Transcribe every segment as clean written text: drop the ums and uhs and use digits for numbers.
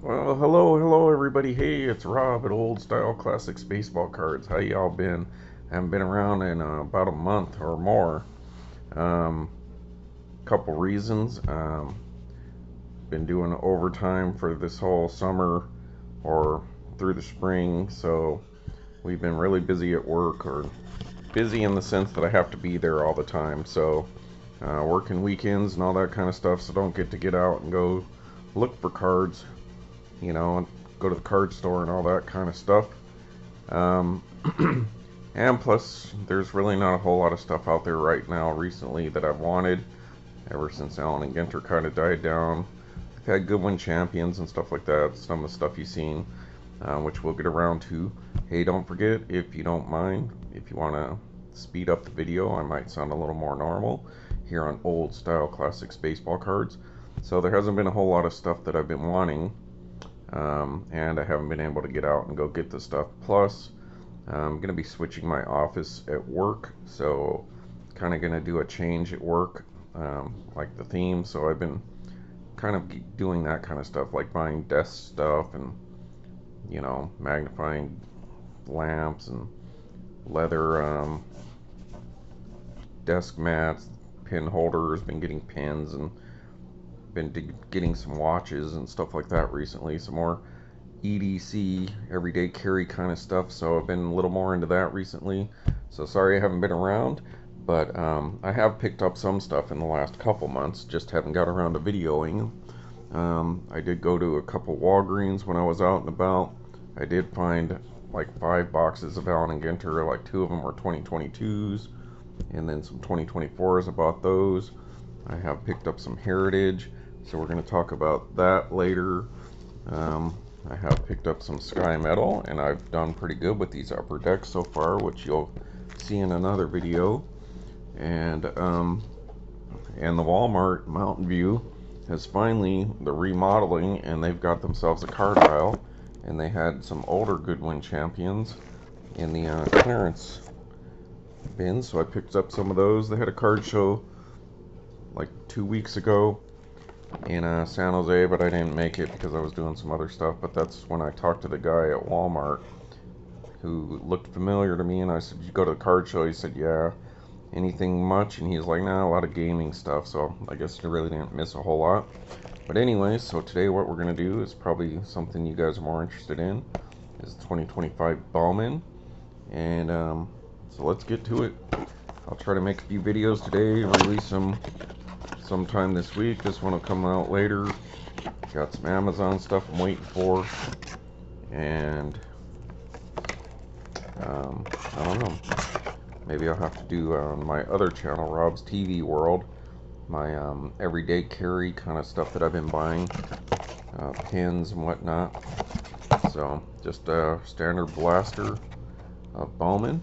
Well, hello everybody. Hey, it's Rob at Old Style Classics Baseball Cards. How y'all been? Haven't been around in about a month or more. Um, Couple reasons. Been doing overtime for this whole summer or through the spring, so we've been really busy at work, or busy in the sense that I have to be there all the time. So working weekends and all that kind of stuff, so don't get to get out and go look for cards, and go to the card store and all that kind of stuff. Um, and plus, there's really not a whole lot of stuff out there right now recently that I've wanted ever since Allen and Ginter kind of died down. I've had Goodwin champions and stuff like that, some of the stuff you've seen, which we'll get around to. Hey, don't forget, if you don't mind, if you want to speed up the video, I might sound a little more normal here on Old Style Classics Baseball Cards. So there hasn't been a whole lot of stuff that I've been wanting, and I haven't been able to get out and go get the stuff. Plus, I'm going to be switching my office at work, so kind of going to do a change at work, like the theme. So I've been kind of doing that kind of stuff, like buying desk stuff and, magnifying lamps and leather desk mats, pin holders, been getting pins, and been getting some watches and stuff like that recently. Some more EDC, everyday carry kind of stuff. So I've been a little more into that recently. So sorry I haven't been around, but I have picked up some stuff in the last couple months. Just haven't got around to videoing. I did go to a couple Walgreens when I was out and about. I did find like 5 boxes of Allen and Ginter. Like 2 of them were 2022s, and then some 2024s. I bought those. I have picked up some Heritage, so we're going to talk about that later. I have picked up some Sky Metal, and I've done pretty good with these upper decks so far, which you'll see in another video. And the Walmart Mountain View has finally, the remodeling, and they've got themselves a card aisle, and they had some older Goodwin champions in the clearance bin, so I picked up some of those. They had a card show like 2 weeks ago in San Jose, but I didn't make it because I was doing some other stuff. But that's when I talked to the guy at Walmart who looked familiar to me, and I said, "You go to the card show?" He said, "Yeah." "Anything much?" And he's like, "Nah, a lot of gaming stuff." So I guess you really didn't miss a whole lot. But anyway, so today what we're going to do is probably something you guys are more interested in, is 2025 Bowman. And so let's get to it. I'll try to make a few videos today and release them sometime this week. This one will come out later. Got some Amazon stuff I'm waiting for, and I don't know, maybe I'll have to do on my other channel, Rob's TV World, my everyday carry kind of stuff that I've been buying, pins and whatnot. So just a standard blaster of Bowman.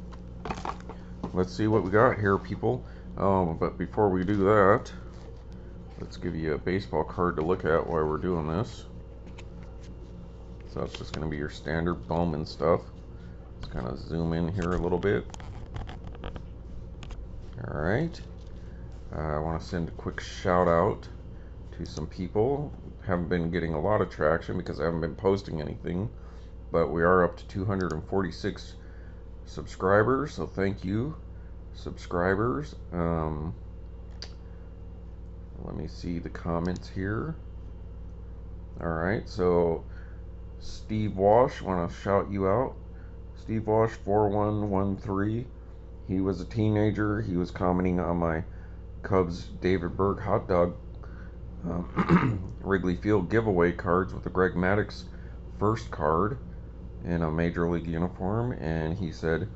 Let's see what we got here, people. But before we do that, let's give you a baseball card to look at while we're doing this. So it's just going to be your standard Bowman stuff. Let's kind of zoom in here a little bit. Alright. I want to send a quick shout out to some people. Haven't been getting a lot of traction because I haven't been posting anything, but we are up to 246 subscribers, so thank you, subscribers. Let me see the comments here. Alright, so Steve Walsh, want to shout you out. Steve Walsh 4113. He was a teenager. He was commenting on my Cubs David Berg hot dog Wrigley Field giveaway cards with the Greg Maddux first card in a major league uniform, and he said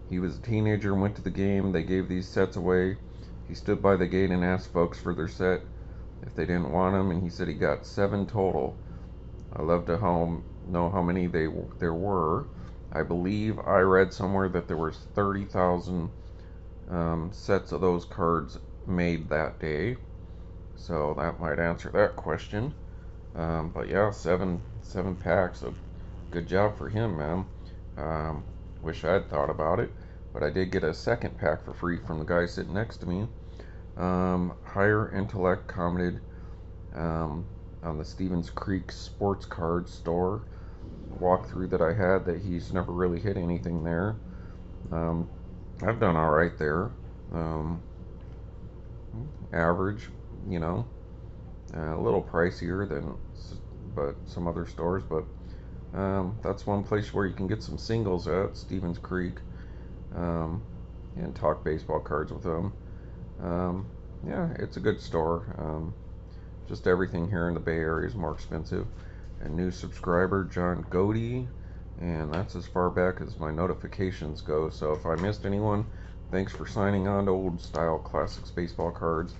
he was a teenager and went to the game. They gave these sets away. He stood by the gate and asked folks for their set if they didn't want them, and he said he got 7 total. I love to know how many there were. I believe I read somewhere that there was 30,000 sets of those cards made that day, so that might answer that question. But yeah, seven packs. So good job for him, man. Wish I'd thought about it, but I did get a second pack for free from the guy sitting next to me. Higher Intellect commented, on the Stevens Creek sports card store walkthrough that I had that he's never really hit anything there. Um, I've done all right there. Um, Average, you know, a little pricier than but some other stores, but that's one place where you can get some singles at Stevens Creek, um, and talk baseball cards with them. Um, yeah, it's a good store. Just everything here in the Bay Area is more expensive. A new subscriber, John Godey, and that's as far back as my notifications go. So if I missed anyone, thanks for signing on to Old Style Classics Baseball Cards.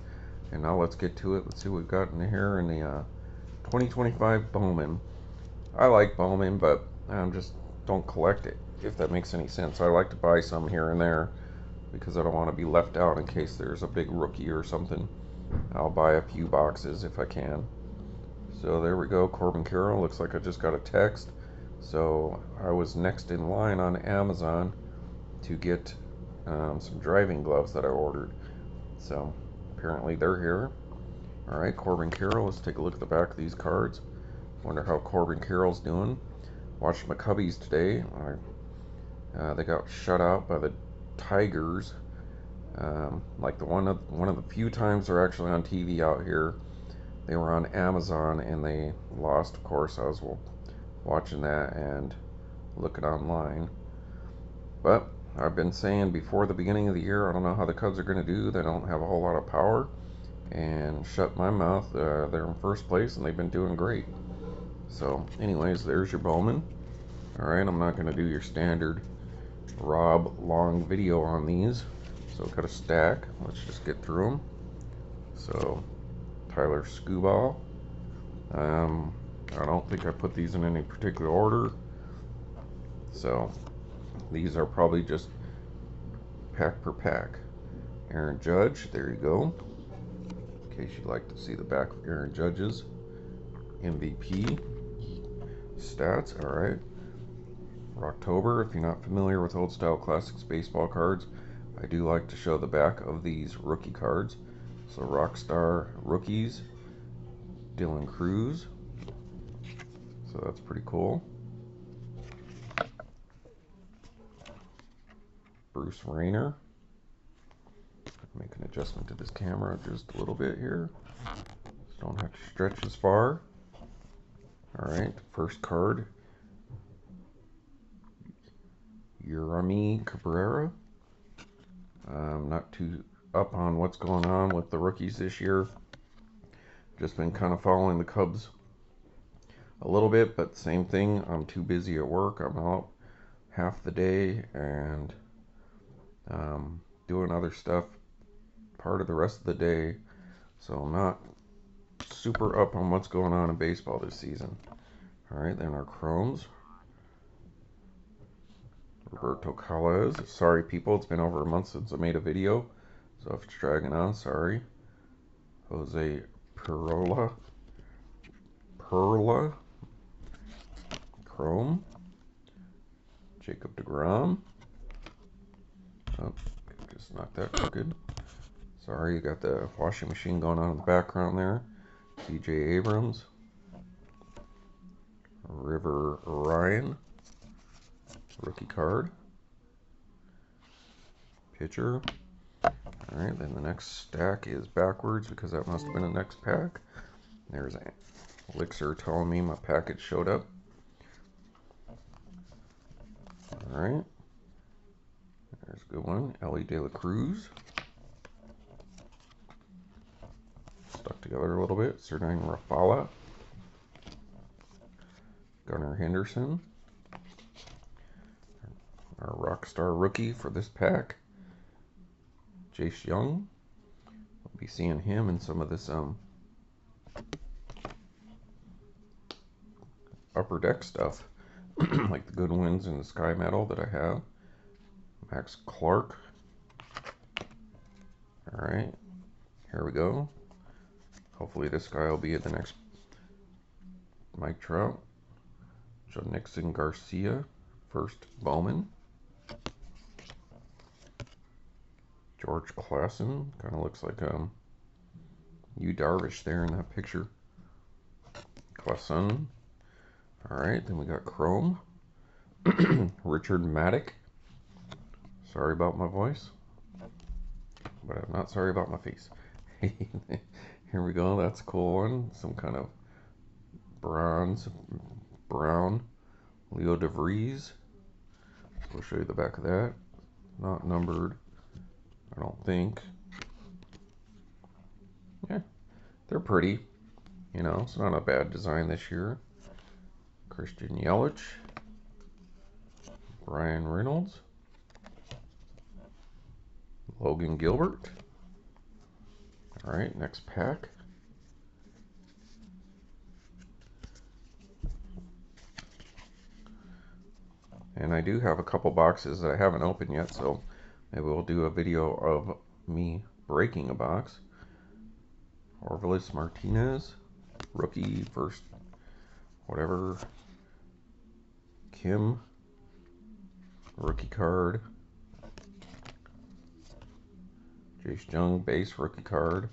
And now let's get to it. Let's see what we've got in here in the 2025 Bowman. I like Bowman, but I just don't collect it, if that makes any sense. I like to buy some here and there because I don't want to be left out in case there's a big rookie or something. I'll buy a few boxes if I can. So there we go, Corbin Carroll. Looks like I just got a text. So I was next in line on Amazon to get some driving gloves that I ordered. So apparently they're here. All right, Corbin Carroll. Let's take a look at the back of these cards. Wonder how Corbin Carroll's doing. Watched my Cubbies today. They got shut out by the Tigers. Like one of the few times they're actually on TV out here. They were on Amazon and they lost. Of course, I was watching that and looking online. But I've been saying before the beginning of the year, I don't know how the Cubs are going to do. They don't have a whole lot of power. And shut my mouth. They're in first place and they've been doing great. So, anyways, there's your Bowman. All right, I'm not going to do your standard Rob long video on these. So, got a stack. Let's just get through them. So, Tyler Skubal. I don't think I put these in any particular order. So, these are probably just pack per pack. Aaron Judge, there you go. In case you'd like to see the back of Aaron Judge's MVP stats. All right. For October, if you're not familiar with Old Style Classics baseball cards, I do like to show the back of these rookie cards. So Rockstar rookies, Dylan Cruz. So that's pretty cool. Bruce Rayner. Make an adjustment to this camera just a little bit here. Just don't have to stretch as far. All right, first card. Yerami Cabrera. I'm not too up on what's going on with the rookies this year. Just been kind of following the Cubs a little bit, but same thing. I'm too busy at work. I'm out half the day and doing other stuff part of the rest of the day. So I'm not super up on what's going on in baseball this season. All right, then our Chromes. Roberto Calles. Sorry, people. It's been over a month since I made a video. So if it's dragging on, sorry. Jose Perla. Chrome. Jacob deGrom. Oh, just knocked that crooked. Sorry, you got the washing machine going on in the background there. C.J. Abrams. River Ryan. Rookie card. Pitcher. Alright, then the next stack is backwards because that must have been the next pack. There's an Elixir telling me my package showed up. Alright. There's a good one. Ellie De La Cruz. Stuck together a little bit. Serdine Rafala. Gunnar Henderson. Our Rockstar rookie for this pack. Jace Young. We'll be seeing him in some of this upper deck stuff. Like the Goodwins and the Sky Metal that I have. Max Clark. Alright. Here we go. Hopefully this guy will be at the next Mike Trout. Joe Nixon Garcia. First Bowman. George Klassen. Kind of looks like Yu Darvish there in that picture. Classon. Alright, then we got Chrome. Richard Maddock. Sorry about my voice, but I'm not sorry about my face. Here we go, that's a cool one. Some kind of bronze, brown. Leo DeVries. So we'll show you the back of that. Not numbered, I don't think. Yeah, they're pretty. You know, it's not a bad design this year. Christian Yelich. Ryan Reynolds. Logan Gilbert. Alright, next pack. And I do have a couple boxes that I haven't opened yet, so maybe we'll do a video of me breaking a box. Orvilis Martinez, rookie, first, whatever. Kim, rookie card. Jace Jung, base rookie card.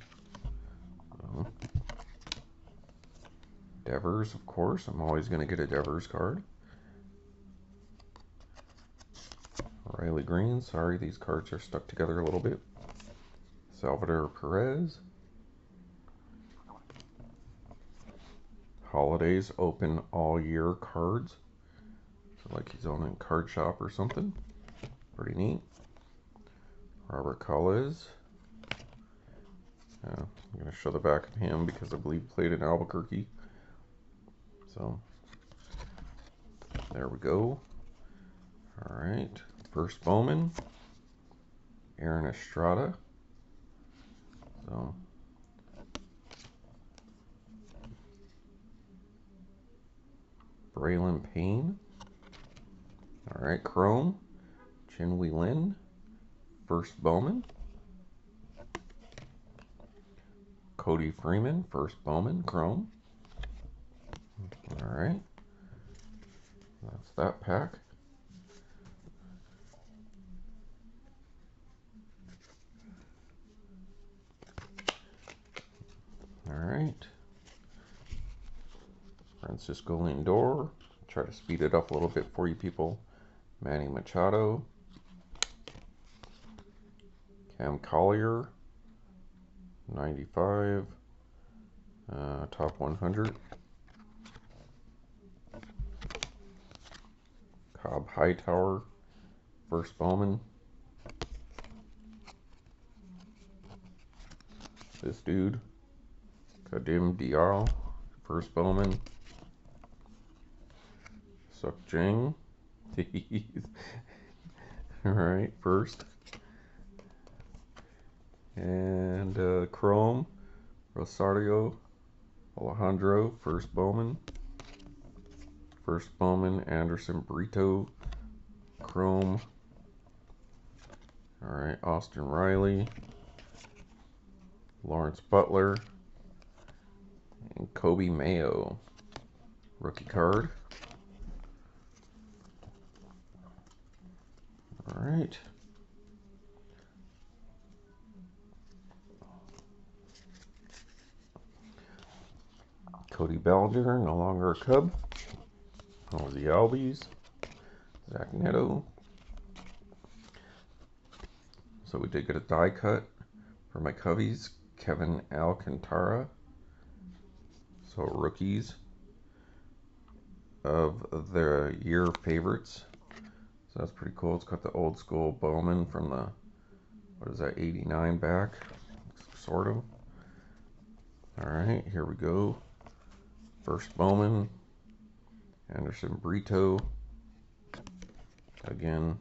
Devers, of course. I'm always going to get a Devers card. Riley Green. Sorry, these cards are stuck together a little bit. Salvador Perez. Holidays open all year cards. So like he's on a card shop or something. Pretty neat. Robert Collins. I'm going to show the back of him because I believe he played in Albuquerque. So, there we go. Alright. First Bowman. Aaron Estrada. So, Braylon Payne. Alright, Chrome. Chin-Wei Lin. First Bowman. Cody Freeman, first Bowman, Chrome. Alright. That's that pack. Alright. Francisco Lindor. Try to speed it up a little bit for you people. Manny Machado. Cam Collier. 95. Top 100. Cobb Hightower. First Bowman. This dude. Kadim Dial. First Bowman. Suk Jing. Alright, first. And Chrome. Rosario. Alejandro. First Bowman. First Bowman. Anderson Brito. Chrome. Alright, Austin Riley. Lawrence Butler. And Kobe Mayo. Rookie card. Alright. Cody Bellinger, no longer a Cub. The Albies. Zach Neto. So we did get a die cut for my Cubbies. Kevin Alcantara. So rookies of the year favorites. So that's pretty cool. It's got the old school Bowman from the, what is that, 89 back, sort of. Alright, here we go. First Bowman. Anderson Brito. Again,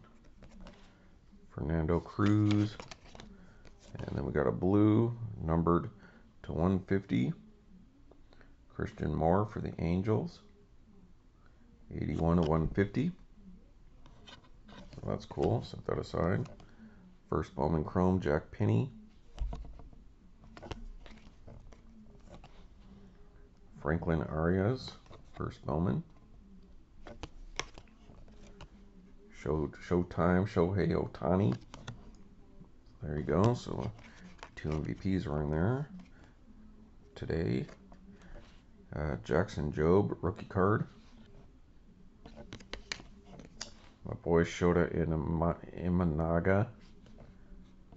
Fernando Cruz. And then we got a blue, numbered to 150. Christian Moore for the Angels. 81 to 150. So that's cool. Set that aside. First Bowman Chrome, Jack Penny. Franklin Arias, first Bowman. Showtime, Shohei Ohtani. There you go. So 2 MVPs are in there today. Jackson Jobe, rookie card. My boy Shota Imanaga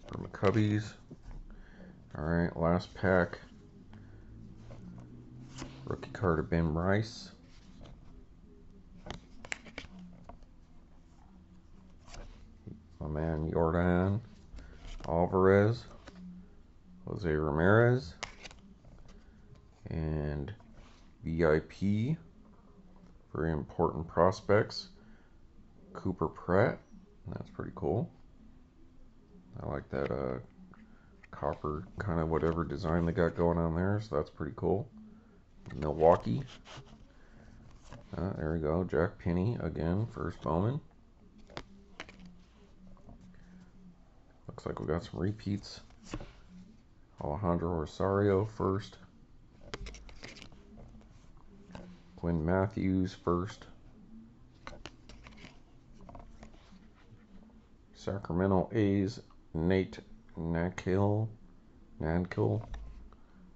for my Cubbies. Alright, last pack. Rookie card of Ben Rice. My man Jordan Alvarez. Jose Ramirez. And VIP. Very important prospects. Cooper Pratt. That's pretty cool. I like that copper kind of whatever design they got going on there, so that's pretty cool. Milwaukee. There we go. Jack Penny again, first Bowman. Looks like we got some repeats. Alejandro Rosario first. Quinn Matthews first. Sacramento A's Nate Nankill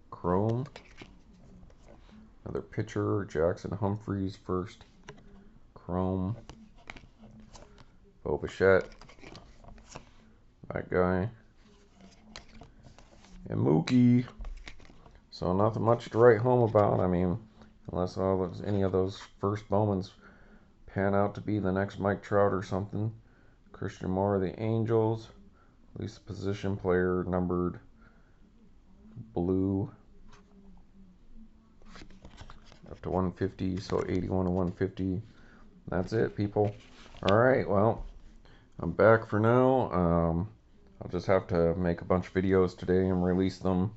Chrome. Another pitcher, Jackson Humphreys first. Chrome. Bo Bichette. That guy. And Mookie. So nothing much to write home about. I mean, unless any of those first Bowmans pan out to be the next Mike Trout or something. Christian Moore of the Angels. At least position player numbered blue up to 150, so 81 to 150. That's it, people. Alright, well, I'm back for now. I'll just have to make a bunch of videos today and release them.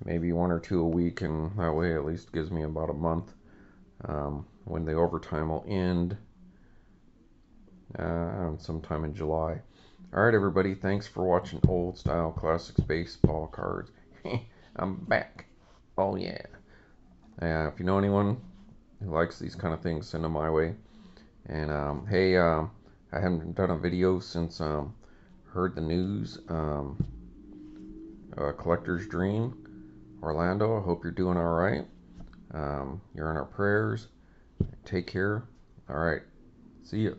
Maybe 1 or 2 a week, and that way at least gives me about a month. When the overtime will end sometime in July. Alright, everybody, thanks for watching Old Style Classics Baseball Cards. I'm back. Oh, yeah. If you know anyone who likes these kind of things, send them my way. And hey, I haven't done a video since heard the news. Collector's Dream, Orlando. I hope you're doing all right. You're in our prayers. Take care. All right. See ya.